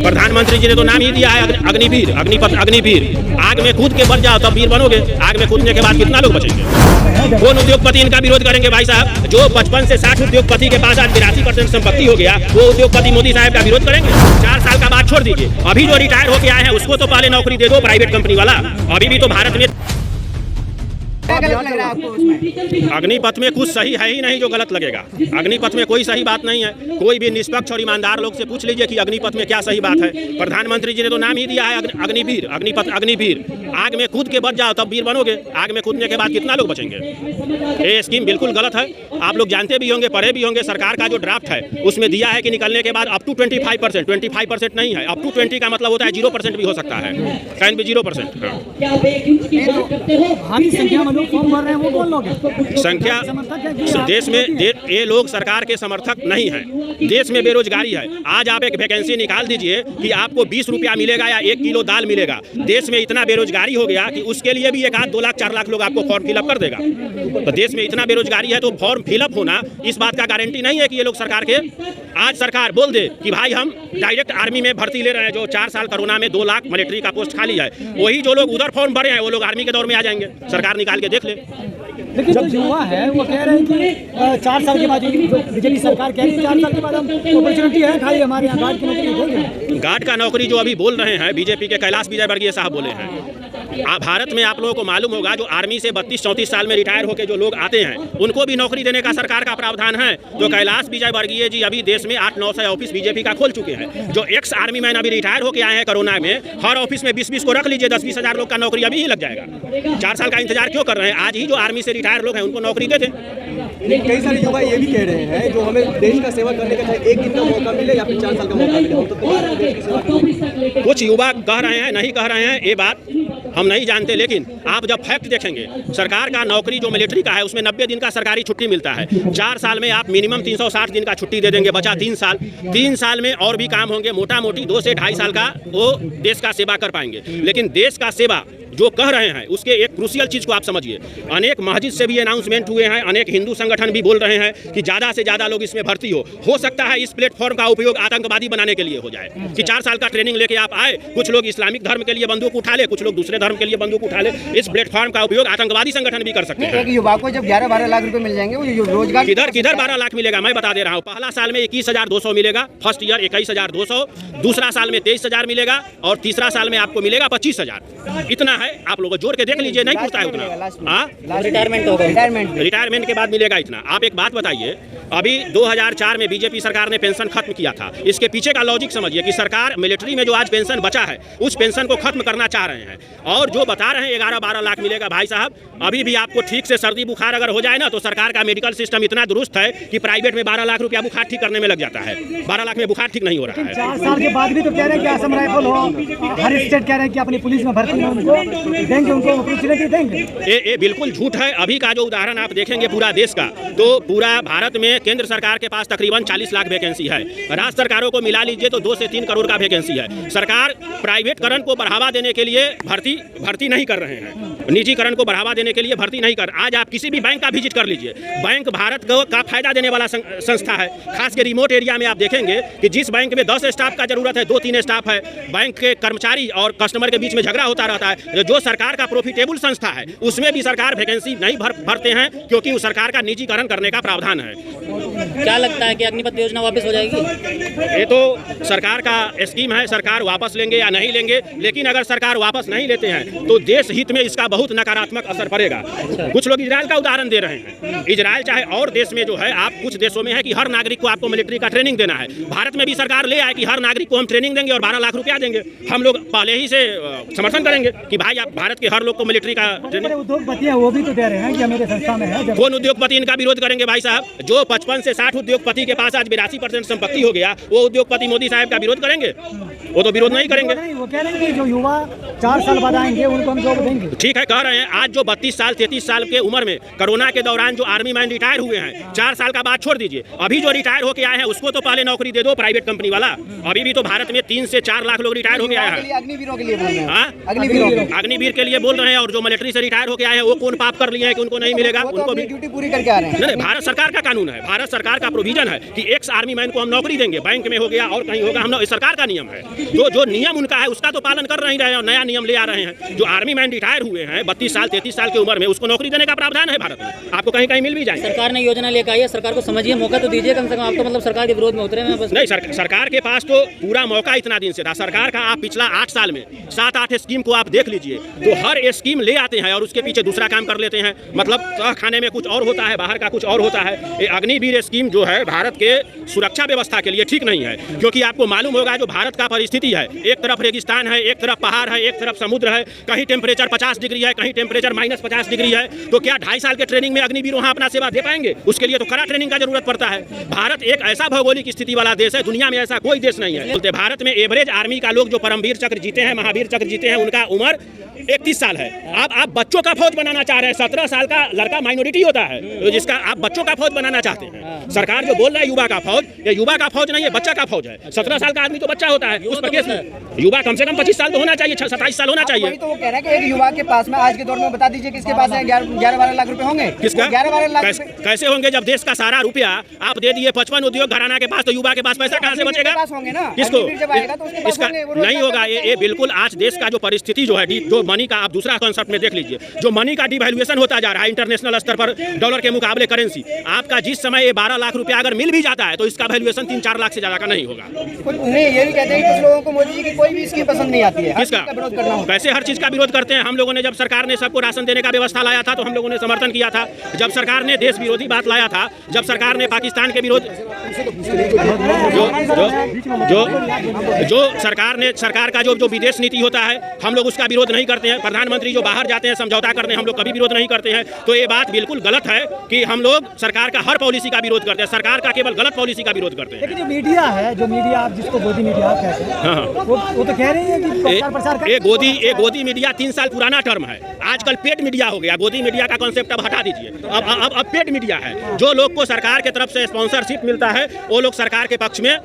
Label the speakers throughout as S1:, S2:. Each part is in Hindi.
S1: प्रधानमंत्री जी ने तो नाम ही दिया है अग्निवीर, अग्निपथ, अग्निवीर। आग में कूद के बच जाओ तब वीर बनोगे। आग में कूदने के बाद कितना लोग बचेंगे? कौन उद्योगपति इनका विरोध करेंगे भाई साहब? जो 55 से 60 उद्योगपति के पास आज 82% संपत्ति हो गया, वो उद्योगपति मोदी साहब का विरोध करेंगे? 4 साल का बात छोड़ दीजिए, अभी जो रिटायर होके आए हैं उसको तो पहले नौकरी दे दो प्राइवेट कंपनी वाला। अभी भी तो भारत में अग्निपथ में कुछ सही है ही नहीं जो गलत लगेगा। अग्निपथ में कोई सही बात नहीं है। कोई भी निष्पक्ष और ईमानदार लोग से पूछ लीजिए कि अग्निपथ में क्या सही बात है। प्रधानमंत्री जी ने तो नाम ही दिया है अग्निवीर, अग्निपथ, अग्निवीर। आग में कूद के बच जाओ तब वीर बनोगे। आग में कूदने के बाद कितना लोग बचेंगे? ये स्कीम बिल्कुल गलत है। आप लोग जानते भी होंगे, पढ़े भी होंगे। सरकार का जो ड्राफ्ट है उसमें दिया है कि निकलने के बाद अप टू 25% नहीं है, अप टू 20 का मतलब होता है 0% भी हो सकता है, कैन भी 0%। संख्या देश में ये लोग सरकार के समर्थक नहीं है। देश में बेरोजगारी है। आज आप एक वैकेंसी निकाल दीजिए कि आपको 20 रुपया मिलेगा या 1 किलो दाल मिलेगा। देश में इतना बेरोजगारी हो गया कि उसके लिए भी 1 आध 2 लाख 4 लाख लोग आपको फॉर्म फिलअप कर देगा। तो देश में इतना बेरोजगारी है तो फॉर्म फिलअप होना इस बात का गारंटी नहीं है कि ये लोग सरकार के। आज सरकार बोल दे कि भाई हम डायरेक्ट आर्मी में भर्ती ले रहे हैं, जो 4 साल कोरोना में 2 लाख मिलिट्री का पोस्ट खाली है, वही जो लोग उधर फॉर्म भरे हैं वो लोग आर्मी के दौर में आ जाएंगे। सरकार निकाल के देख ले।
S2: लेकिन जो युवा है वो कह रहे हैं कि 4 साल के बाद बीजेपी सरकार कह रही है 4 साल के बाद हम अपॉर्चुनिटी है खाली हमारे यहाँ गार्ड की नौकरी देंगे।
S1: गार्ड का नौकरी जो अभी बोल रहे हैं बीजेपी के कैलाश विजयवर्गीय साहब बोले हैं। भारत में आप लोगों को मालूम होगा जो आर्मी से 32-34 साल में रिटायर होकर जो लोग आते हैं उनको भी नौकरी देने का सरकार का प्रावधान है। जो कैलाश विजयवर्गीय जी अभी देश में 8-9 ऑफिस बीजेपी का खोल चुके हैं। जो एक्स आर्मी मैन अभी रिटायर होकर आए हैं कोरोना में, हर ऑफिस में 20-20 को रख लीजिए, 10-20 हज़ार लोग का नौकरी अभी ही लग जाएगा। 4 साल का इंतजार क्यों कर रहे हैं? आज ही जो आर्मी से रिटायर लोग हैं उनको नौकरी दे दें।
S3: कई सारे युवा ये भी कह रहे हैं जो हमें देश का सेवा करने का चाहे 1 दिन का मौका मिले या फिर 4 साल का मौका मिले, हम तो देश की सेवा करेंगे।
S1: कुछ युवा कह रहे हैं, नहीं कह रहे हैं, ये बात हम नहीं जानते। लेकिन आप जब फैक्ट देखेंगे, सरकार का नौकरी जो मिलिट्री का है उसमें 90 दिन का सरकारी छुट्टी मिलता है। 4 साल में आप मिनिमम 360 दिन का छुट्टी दे देंगे, बचा 3 साल। 3 साल में और भी काम होंगे, मोटा मोटी 2 से 2.5 साल का वो देश का सेवा कर पाएंगे। लेकिन देश का सेवा जो कह रहे हैं उसके एक क्रूशियल चीज़ को आप समझिए। अनेक मस्जिद से भी अनाउंसमेंट हुए हैं, अनेक हिंदू संगठन भी बोल रहे हैं कि ज़्यादा से ज़्यादा लोग इसमें भर्ती हो सकता है इस प्लेटफॉर्म का उपयोग आतंकवादी बनाने के लिए हो जाए कि 4 साल का ट्रेनिंग लेके आप आए, कुछ लोग इस्लामिक धर्म के लिए बंदूक उठा ले, कुछ लोग दूसरे धर्म के लिए बंदूक उठा ले। इस प्लेटफॉर्म का उपयोग आतंकवादी संगठन भी कर सकते हैं।
S2: एक युवा को जब 11-12 लाख रुपए मिल जाएंगे, वो रोजगार
S1: किधर 12 लाख मिलेगा? मैं बता दे रहा हूँ। पहला साल में 21,200 मिलेगा, फर्स्ट ईयर 21,200, दूसरा साल में 23,000 मिलेगा और तीसरा साल में आपको मिलेगा 25,000। इतना है, आप लोग जोड़ के देख लीजिए, नहीं पूछता है उतना। रिटायरमेंट के बाद मिलेगा इतना। आप एक बात बताइए, अभी 2004 में बीजेपी सरकार ने पेंशन खत्म किया था। इसके पीछे का लॉजिक समझिए कि सरकार मिलिट्री में जो आज पेंशन बचा है उस पेंशन को खत्म करना चाह रहे हैं। और जो बता रहे हैं 11-12 लाख मिलेगा, भाई साहब अभी भी आपको ठीक से सर्दी बुखार अगर हो जाए ना तो सरकार का मेडिकल सिस्टम इतना दुरुस्त है कि प्राइवेट में 12 लाख रुपया बुखार ठीक करने में लग जाता है। 12 लाख में बुखार ठीक नहीं हो रहा है।
S2: 4 साल के बाद भी तो कह रहे हैं कि असम राइफल हो, हर स्टेट कह रहे हैं कि अपनी पुलिस में भर्ती उनको देंगे, उनको अपॉर्चुनिटी देंगे।
S1: ये बिल्कुल झूठ है। अभी का जो उदाहरण आप देखेंगे पूरा देश का, तो पूरा भारत में केंद्र सरकार के पास तकरीबन 40 लाख वैकेंसी है। राज्य सरकारों को मिला लीजिए तो 2 से 3 करोड़ का वैकेंसी है। सरकार प्राइवेटकरण को बढ़ावा देने के लिए भर्ती नहीं कर रहे हैं, निजीकरण को बढ़ावा देने के लिए भर्ती नहीं कर। आज आप किसी भी बैंक का विजिट कर लीजिए, बैंक भारत का फायदा देने वाला संस्था है। खास के रिमोट एरिया में आप देखेंगे कि जिस बैंक में 10 स्टाफ का जरूरत है 2-3 स्टाफ है। बैंक के कर्मचारी और कस्टमर के बीच में झगड़ा होता रहता है। जो सरकार का प्रॉफिटेबल संस्था है उसमें भी सरकार वैकेंसी नहीं भरते हैं क्योंकि उस सरकार का निजीकरण करने का प्रावधान है।
S4: क्या लगता है कि अग्निपथ योजना वापस हो जाएगी?
S1: ये तो सरकार का स्कीम है, सरकार वापस लेंगे या नहीं लेंगे। लेकिन अगर सरकार वापस नहीं लेते हैं तो देश हित में इसका बहुत नकारात्मक असर पड़ेगा। कुछ लोग इजराइल का उदाहरण दे रहे हैं। इजराइल चाहे और देश में जो है, आप कुछ देशों में है कि हर नागरिक को आपको मिलिट्री का ट्रेनिंग देना है। भारत में भी सरकार ले आए कि हर नागरिक को हम ट्रेनिंग देंगे और 12 लाख रुपया देंगे। हम लोग पहले ही से समर्थन करेंगे कि भाई आप भारत के हर लोग को मिलिट्री का ट्रेनिंग।
S2: उद्योगपति है वो भी तो दे रहे हैं कि मेरे संस्था में है।
S1: कौन उद्योगपति इनका विरोध करेंगे भाई साहब? जो 55 से 60 उद्योगपति के पास आज 82% संपत्ति हो गया, वो उद्योगपति मोदी साहब का विरोध करेंगे? वो तो विरोध नहीं करेंगे।
S2: वो कह रहे हैं कि जो युवा 4 साल बाद आएंगे उनको हम जॉब देंगे।
S1: ठीक है, कह रहे हैं। आज जो 32 साल 33 साल के उम्र में कोरोना के दौरान जो आर्मी मैन रिटायर हुए हैं, 4 साल का बात छोड़ दीजिए, अभी जो रिटायर होके आए हैं उसको तो पहले नौकरी दे दो प्राइवेट कंपनी वाला। अभी भी तो भारत में 3 से 4 लाख लोग रिटायर हो गए हैं।
S3: अग्निवीरों के लिए बोल रहे हैं।
S1: अग्निवीर के लिए बोल रहे हैं, और जो मिलिट्री से रिटायर होकर आए हैं वो कौन पाप कर लिए हैं कि उनको नहीं मिलेगा? उनको भी
S3: ड्यूटी पूरी करके आ रहे हैं।
S1: नहीं, भारत सरकार का कानून है, भारत सरकार का प्रोविजन है कि एक्स आर्मी मैन को हम नौकरी देंगे, बैंक में हो गया और कहीं होगा, हम सरकार का नियम है। तो जो नियम उनका है उसका तो पालन कर नहीं रहे हैं और नया नियम ले आ रहे हैं। जो आर्मी मैन रिटायर हुए हैं 32 साल 33 साल की उम्र में, उसको नौकरी देने का प्रावधान है भारत में, आपको कहीं कहीं मिल भी जाएगा।
S4: सरकार ने योजना लेकर आई है, सरकार को समझिए, मौका तो दीजिए कम से कम। आप तो मतलब सरकार के विरोध में उतरे हैं बस।
S1: नहीं, सरकार के पास तो पूरा मौका इतना दिन से था। सरकार का आप पिछला 8 साल में 7-8 स्कीम को आप देख लीजिए, तो हर स्कीम ले आते हैं और उसके पीछे दूसरा काम कर लेते हैं। मतलब तह खाने में कुछ और होता है, बाहर का कुछ और होता है। ये अग्निवीर स्कीम जो है भारत के सुरक्षा व्यवस्था के लिए ठीक नहीं है, क्योंकि आपको मालूम होगा जो भारत का परिस्थिति है, एक तरफ रेगिस्तान है, एक तरफ पहाड़ है, एक तरफ समुद्र है, कहीं टेम्परेचर 50 डिग्री है, कहीं टेम्परेचर -50 डिग्री है। तो क्या 2.5 साल के ट्रेनिंग में अग्निवीर वहाँ अपना सेवा दे पाएंगे? उसके लिए तो कड़ा ट्रेनिंग का जरूरत पड़ता है। भारत एक ऐसा भौगोलिक स्थिति वाला देश है, दुनिया में ऐसा कोई देश नहीं है। बोलते भारत में एवरेज आर्मी का लोग जो परमवीर चक्र जीते हैं, महावीर चक्र जीते हैं, उनका उम्र 31 साल है। आप बच्चों का फौज बनाना चाह रहे हैं। 17 साल का लड़का माइनॉरिटी होता है, तो जिसका आप बच्चों का फौज बनाना चाहते हैं। सरकार जो बोल रहा है युवा का फौज, ये युवा का फौज नहीं है, बच्चा का फौज है। 17 साल का आदमी तो बच्चा होता है, उस पर केस युवा कम से कम 25 साल तो होना चाहिए, 27 साल होना चाहिए।
S3: तो वो कह रहे हैं कि एक युवा के पास में आज के दौर में बता दीजिए किसके पास है 11-12 लाख रुपए होंगे?
S1: किसका
S3: 11-12 लाख
S1: कैसे होंगे जब देश का सारा रुपया आप दे दिए 55 उद्योग घराना के पास, तो युवा के पास पैसा कहाँ से बचेगा?
S3: होंगे ना,
S1: किसको?
S3: जब आएगा तो उसके पास
S1: इसका
S3: होंगे, वो
S1: नहीं होगा। ये बिल्कुल आज देश का जो परिस्थिति जो है, जो मनी का आप दूसरा कॉन्सेप्ट में देख लीजिए, जो मनी का डिवैल्यूएशन होता जा रहा है इंटरनेशनल स्तर पर डॉलर के मुकाबले करेंसी, आपका जिस समय ये 12 लाख रुपया अगर मिल भी जाता है तो इसका वैल्यूएशन 3-4 लाख से ज्यादा का नहीं होगा।
S3: नहीं, ये भी कहते हैं कि कुछ लोगों को मोदी जी की कोई भी स्कीम पसंद नहीं आती है,
S1: किसका
S3: विरोध करना होगा।
S1: कैसे हर चीज का विरोध करते हैं? हम लोगों ने जब सरकार ने सबको राशन देने का व्यवस्था लाया था तो हम लोगों ने समर्थन किया था। जब सरकार ने देश विरोधी बात लाया था, जब सरकार ने पाकिस्तान के विरोध जो सरकार का जो विदेश नीति होता है, हम लोग उसका विरोध नहीं करते हैं। प्रधानमंत्री जो बाहर जाते हैं समझौता करने, हम लोग कभी विरोध नहीं करते हैं। तो ये बात बिल्कुल गलत है कि हम लोग सरकार का हर पॉलिसी का विरोध करते हैं, सरकार का केवल गलत पॉलिसी का विरोध करते हैं।
S2: लेकिन जो मीडिया है, जो मीडिया आप जिसको गोदी मीडिया आप कहते हैं,
S1: हाँ,
S2: वो तो कह रही है कि प्रचार प्रसार
S1: ये गोदी मीडिया 3 साल पुराना टर्म है। आजकल पेड मीडिया हो गया। गोदी मीडिया का कॉन्सेप्ट अब हटा दीजिए, अब पेड मीडिया है। जो लोग को सरकार की तरफ से स्पॉन्सरशिप मिलता है वो लोग सरकार के पक्ष में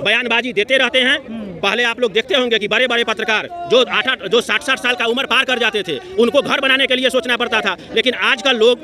S1: बयानबाजी देते रहते हैं। पहले आप लोग देखते होंगे कि बड़े बड़े पत्रकार जो 60-60 साल का उम्र पार कर जाते थे, उनको घर बनाने के लिए सोचना पड़ता था। लेकिन आजकल लोग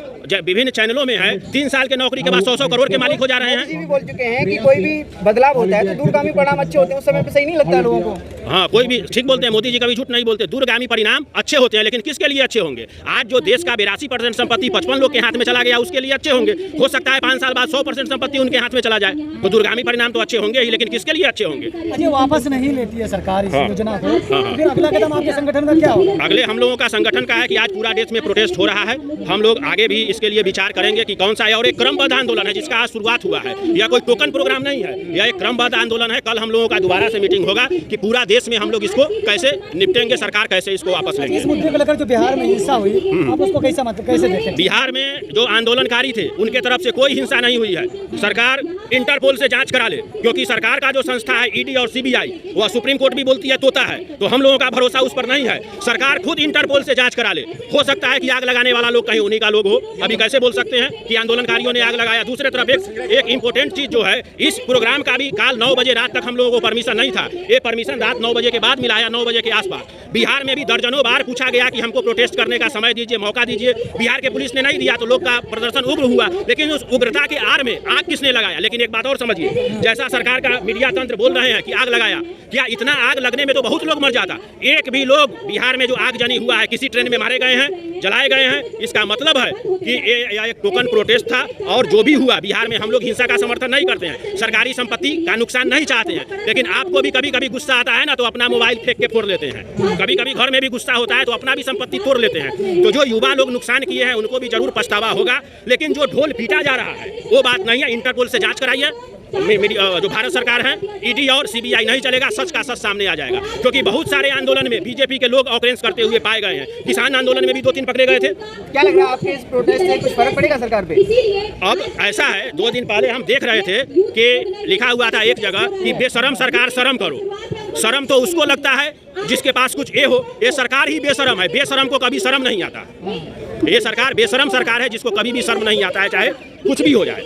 S1: विभिन्न चैनलों में है, 3 साल के नौकरी के बाद 100-100 करोड़ के मालिक हो जा रहे हैं।
S3: मोदी जी भी बोल चुके हैं कि कोई भी बदलाव होता है तो दूरगामी परिणाम अच्छे होते हैं, उस समय पे सही नहीं लगता है लोगों को।
S1: हाँ, कोई भी ठीक बोलते हैं, मोदी जी कभी झूठ नहीं बोलते। दूरगामी परिणाम अच्छे होते हैं, लेकिन किसके लिए अच्छे होंगे? आज जो देश का 82% संपत्ति 55 लोग के हाथ में चला गया, उसके लिए अच्छे होंगे। हो सकता है 5 साल बाद 100% संपत्ति उनके हाथ में चला जाए, तो दूरगामी परिणाम तो अच्छे होंगे ही, लेकिन किसके लिए अच्छे होंगे?
S2: अजय वापस नहीं लेती है सरकार इस योजना को, फिर अगला कदम आपके संगठन का क्या होगा?
S1: अगले हम लोगों का संगठन का है कि आज पूरा देश में प्रोटेस्ट हो रहा है। हम लोग आगे भी इसके लिए विचार करेंगे कि कौन सा है, और एक क्रमबद्ध आंदोलन है जिसका आज शुरुआत हुआ है। यह कोई टोकन प्रोग्राम नहीं है, यह एक क्रमबद्ध आंदोलन है। कल हम लोगों का दोबारा से मीटिंग होगा कि पूरा देश में हम लोग इसको कैसे निपटेंगे, सरकार कैसे इसको वापस लेंगे।
S2: इस मुद्दे को लेकर जो बिहार में हिंसा हुई, आप उसको कैसे देखें?
S1: बिहार में जो आंदोलनकारी थे उनके तरफ से कोई हिंसा नहीं हुई है। सरकार इंटरपोल से जांच करा ले, क्योंकि सरकार का जो संस्था है ईडी और सीबीआई, वह सुप्रीम कोर्ट भी बोलती है तोता है, तो हम लोगों का भरोसा उस पर नहीं है। सरकार खुद इंटरपोल से जांच करा ले। हो सकता है कि आग लगाने वाला लोग कहीं उन्हीं का लोग हो। अभी कैसे बोल सकते हैं कि आंदोलनकारियों ने आग लगाया? दूसरी तरफ एक इंपॉर्टेंट चीज जो है, इस प्रोग्राम का भी काल 9 बजे रात तक हम लोगों को परमिशन नहीं था। ये परमिशन रात 9 बजे के बाद मिला है, 9 बजे के आसपास। बिहार में भी दर्जनों बार पूछा गया कि हमको प्रोटेस्ट करने का समय दीजिए, मौका दीजिए। बिहार के पुलिस ने नहीं दिया तो लोग का प्रदर्शन उग्र हुआ, लेकिन उस उग्रता के आड़ में आग किसने लगाया? लेकिन एक बात और समझिए, जैसा सरकार का मीडिया तंत्र बोल रहे हैं कि आग लगाया, क्या इतना आग लगने में तो बहुत लोग मर जाता। एक भी लोग बिहार में जो आगजनी हुआ है, किसी ट्रेन में मारे गए हैं, जलाए गए हैं, इसका मतलब है कि ये एक टोकन प्रोटेस्ट था। और जो भी हुआ, बिहार में हम लोग हिंसा का समर्थन नहीं करते हैं, सरकारी संपत्ति का नुकसान नहीं चाहते हैं। लेकिन आपको भी कभी कभी गुस्सा आता है ना, तो अपना मोबाइल फेंक के फोड़ लेते हैं। कभी कभी घर में भी गुस्सा होता है तो अपना भी संपत्ति तोड़ लेते हैं। तो जो युवा लोग नुकसान किए हैं उनको भी जरूर पछतावा होगा, लेकिन जो ढोल पीटा जा रहा है वो बात नहीं है। इंटरपोल से जांच कराइए। जो भारत सरकार है, ईडी और सीबीआई नहीं चलेगा, सच का सच सामने आ जाएगा। क्योंकि बहुत सारे आंदोलन में बीजेपी के लोग ऑकरेंस करते हुए पाए गए हैं। किसान आंदोलन में भी 2-3 पकड़े गए थे।
S3: क्या लग रहा है आपके इस प्रोटेस्ट से कुछ फर्क पड़ेगा सरकार पे?
S1: अब ऐसा है, 2 दिन पहले हम देख रहे थे कि लिखा हुआ था एक जगह कि बेशरम सरकार शर्म करो। शर्म तो उसको लगता है जिसके पास कुछ हो। ये सरकार ही बेशरम है, बेशरम को कभी शर्म नहीं आता। ये सरकार बेशरम सरकार है जिसको कभी भी शर्म नहीं आता है, चाहे कुछ भी हो जाए।